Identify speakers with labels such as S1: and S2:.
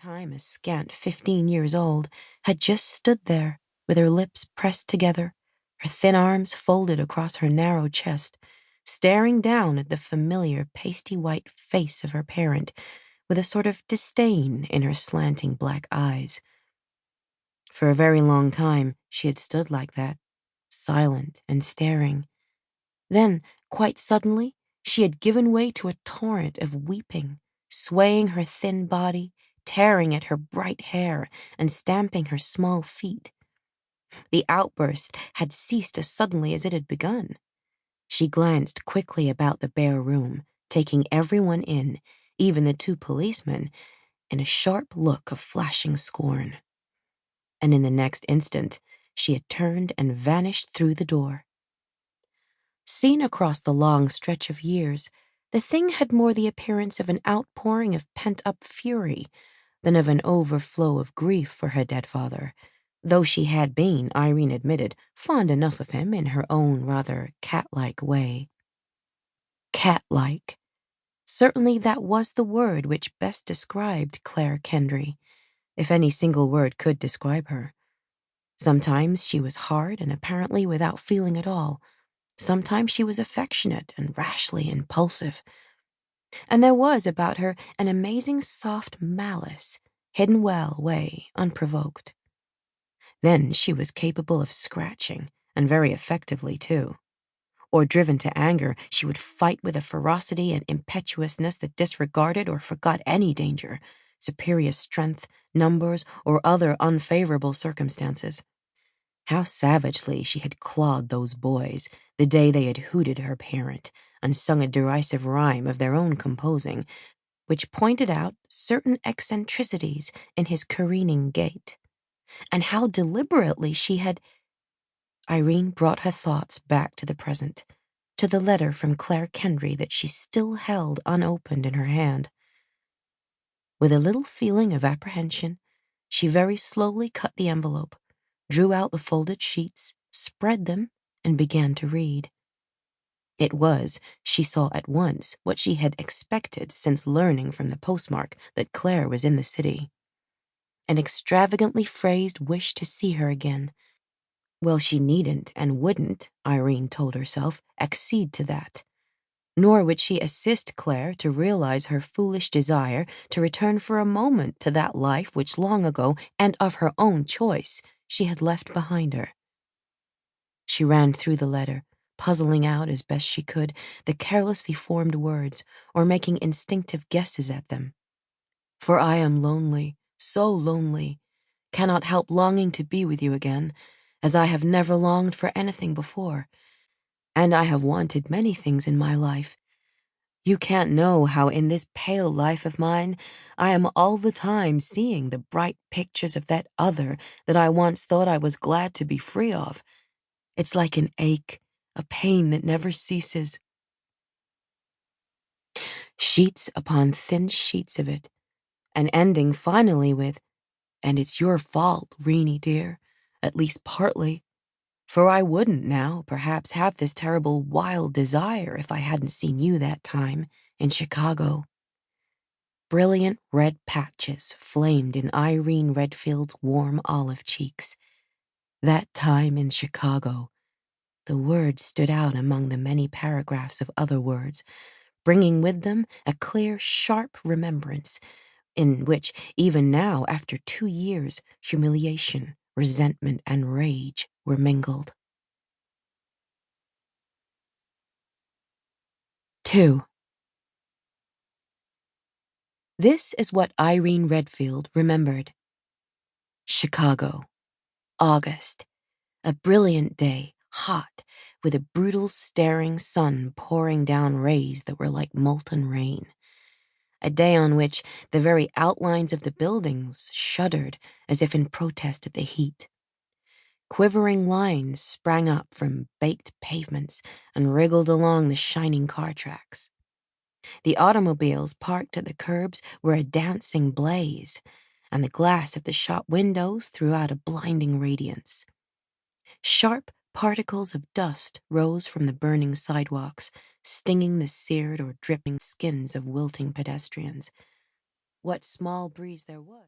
S1: time a scant 15 years old, had just stood there with her lips pressed together, her thin arms folded across her narrow chest, staring down at the familiar pasty-white face of her parent with a sort of disdain in her slanting black eyes. For a very long time she had stood like that, silent and staring. Then, quite suddenly, she had given way to a torrent of weeping, swaying her thin body, tearing at her bright hair, and stamping her small feet. The outburst had ceased as suddenly as it had begun. She glanced quickly about the bare room, taking everyone in, even the 2 policemen, in a sharp look of flashing scorn. And in the next instant, she had turned and vanished through the door. Seen across the long stretch of years, the thing had more the appearance of an outpouring of pent-up fury than of an overflow of grief for her dead father, though she had been, Irene admitted, fond enough of him in her own rather cat-like way. Cat-like. Certainly that was the word which best described Clare Kendry, if any single word could describe her. Sometimes she was hard and apparently without feeling at all. Sometimes she was affectionate and rashly impulsive. And there was about her an amazing soft malice, hidden well away, unprovoked. Then she was capable of scratching, and very effectively, too. Or driven to anger, she would fight with a ferocity and impetuousness that disregarded or forgot any danger, superior strength, numbers, or other unfavorable circumstances. How savagely she had clawed those boys the day they had hooted her parent and sung a derisive rhyme of their own composing, which pointed out certain eccentricities in his careening gait. And how deliberately she had— Irene brought her thoughts back to the present, to the letter from Clare Kendry that she still held unopened in her hand. With a little feeling of apprehension, she very slowly cut the envelope, drew out the folded sheets, spread them, and began to read. It was, she saw at once, what she had expected since learning from the postmark that Clare was in the city. An extravagantly phrased wish to see her again. Well, she needn't and wouldn't, Irene told herself, accede to that. Nor would she assist Clare to realize her foolish desire to return for a moment to that life which long ago, and of her own choice, she had left behind her. She ran through the letter, puzzling out as best she could the carelessly formed words, or making instinctive guesses at them. For I am lonely, so lonely, cannot help longing to be with you again, as I have never longed for anything before, and I have wanted many things in my life. You can't know how in this pale life of mine I am all the time seeing the bright pictures of that other that I once thought I was glad to be free of. It's like an ache, a pain that never ceases. Sheets upon thin sheets of it, and ending finally with, "And it's your fault, Reenie dear, at least partly. For I wouldn't now, perhaps, have this terrible wild desire if I hadn't seen you that time in Chicago." Brilliant red patches flamed in Irene Redfield's warm olive cheeks. That time in Chicago. The words stood out among the many paragraphs of other words, bringing with them a clear, sharp remembrance, in which, even now, after 2 years, humiliation, resentment, and rage were mingled. 2. This is what Irene Redfield remembered. Chicago, August. A brilliant day, hot, with a brutal, staring sun pouring down rays that were like molten rain. A day on which the very outlines of the buildings shuddered as if in protest at the heat. Quivering lines sprang up from baked pavements and wriggled along the shining car tracks. The automobiles parked at the curbs were a dancing blaze, and the glass of the shop windows threw out a blinding radiance. Sharp particles of dust rose from the burning sidewalks, stinging the seared or dripping skins of wilting pedestrians. What small breeze there was.